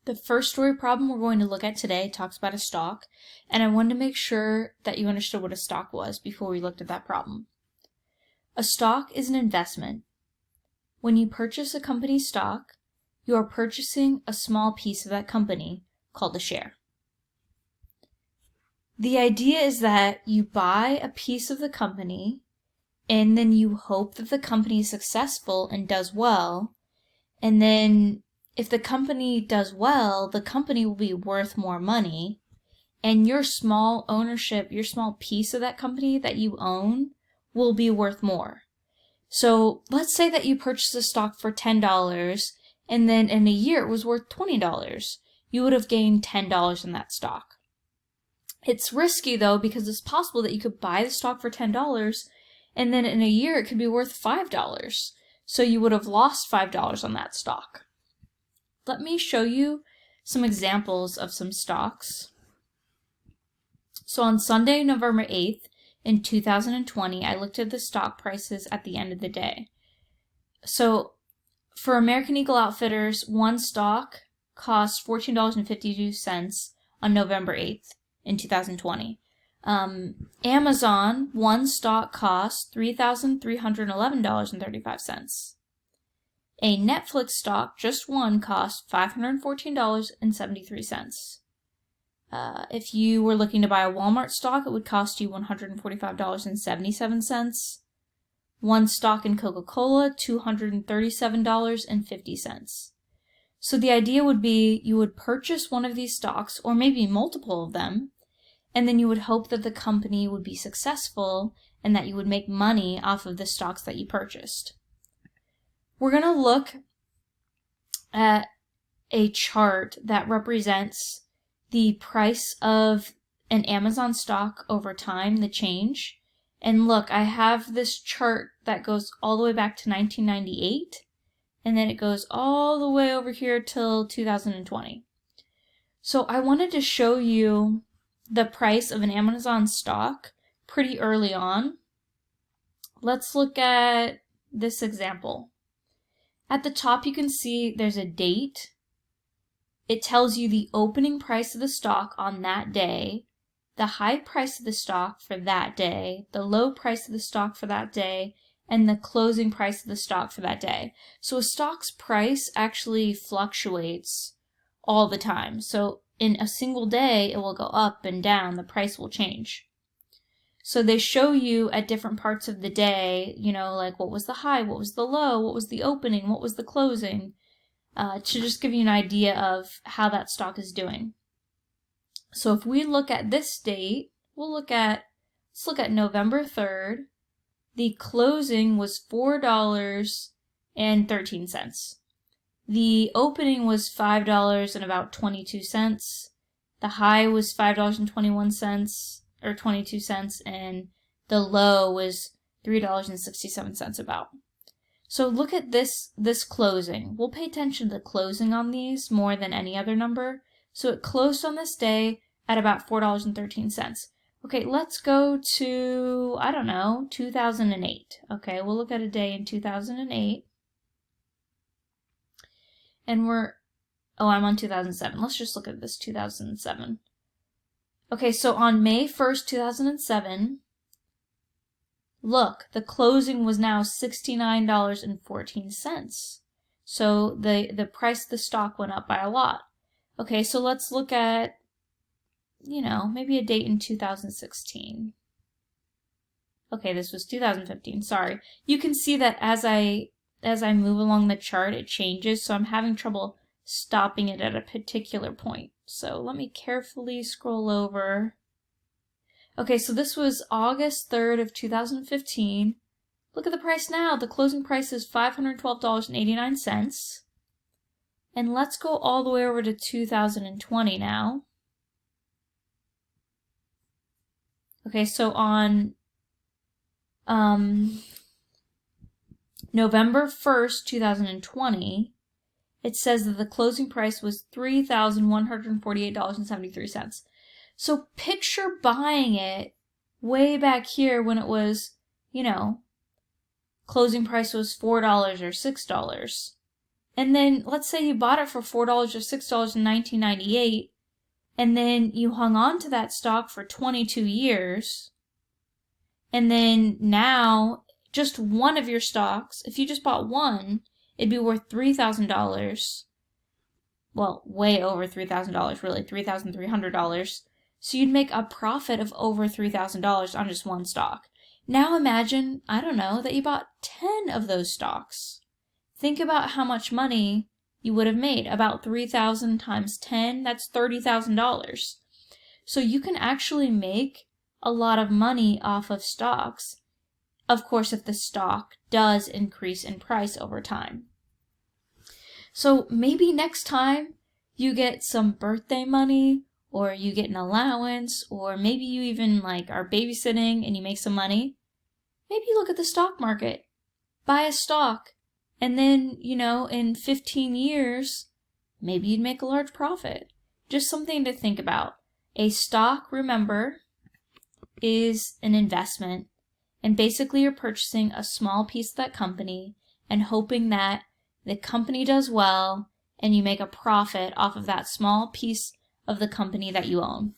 The first story problem we're going to look at today talks about a stock, and I wanted to make sure that you understood what a stock was before we looked at that problem. A stock is an investment. When you purchase a company's stock, you are purchasing a small piece of that company called a share. The idea is that you buy a piece of the company and then you hope that the company is successful and does well, and then if the company does well, the company will be worth more money, and your small ownership, your small piece of that company that you own will be worth more. So let's say that you purchased a stock for $10 and then in a year it was worth $20. You would have gained $10 in that stock. It's risky though, because it's possible that you could buy the stock for $10 and then in a year it could be worth $5. So you would have lost $5 on that stock. Let me show you some examples of some stocks. So on Sunday, November 8th in 2020, I looked at the stock prices at the end of the day. So for American Eagle Outfitters, one stock cost $14.52 on November 8th in 2020. Amazon, one stock cost $3,311.35. A Netflix stock, just one, cost $514.73. If you were looking to buy a Walmart stock, it would cost you $145.77. One stock in Coca-Cola, $237.50. So the idea would be you would purchase one of these stocks, or maybe multiple of them, and then you would hope that the company would be successful and that you would make money off of the stocks that you purchased. We're going to look at a chart that represents the price of an Amazon stock over time, the change. And look, I have this chart that goes all the way back to 1998, and then it goes all the way over here till 2020. So I wanted to show you the price of an Amazon stock pretty early on. Let's look at this example. At the top you can see there's a date. It tells you the opening price of the stock on that day, the high price of the stock for that day, the low price of the stock for that day, and the closing price of the stock for that day. So a stock's price actually fluctuates all the time. So in a single day, it will go up and down, the price will change. So they show you at different parts of the day, like what was the high, what was the low, what was the opening, what was the closing, to just give you an idea of how that stock is doing. So if we look at this date, let's look at November 3rd. The closing was $4.13. The opening was $5 and about 22 cents. The high was $5.21 or 22 cents, and the low was $3.67 about. So look at this closing. We'll pay attention to the closing on these more than any other number. So it closed on this day at about $4.13. Okay, let's go to, 2008. Okay, we'll look at a day in 2008. And I'm on 2007. Let's just look at this 2007. Okay, so on May 1st, 2007, look, the closing was now $69.14. So the price of the stock went up by a lot. Okay, so let's look at, maybe a date in 2016. Okay, this was 2015, sorry. You can see that as I move along the chart, it changes, so I'm having trouble stopping it at a particular point. So let me carefully scroll over. Okay, so this was August 3rd of 2015. Look at the price now. The closing price is $512.89. And let's go all the way over to 2020 now. Okay, so on November 1st, 2020, it says that the closing price was $3,148.73. So picture buying it way back here when it was, closing price was $4 or $6. And then let's say you bought it for $4 or $6 in 1998, and then you hung on to that stock for 22 years. And then now, just one of your stocks, if you just bought one, it'd be worth $3,000. Well, way over $3,000, really, $3,300. So you'd make a profit of over $3,000 on just one stock. Now imagine, I don't know, that you bought 10 of those stocks. Think about how much money you would have made. About 3,000 times 10, that's $30,000. So you can actually make a lot of money off of stocks. Of course, if the stock does increase in price over time. So maybe next time you get some birthday money, or you get an allowance, or maybe you even are babysitting and you make some money, maybe look at the stock market. Buy a stock, and then, in 15 years, maybe you'd make a large profit. Just something to think about. A stock, remember, is an investment, and basically you're purchasing a small piece of that company and hoping that the company does well and you make a profit off of that small piece of the company that you own.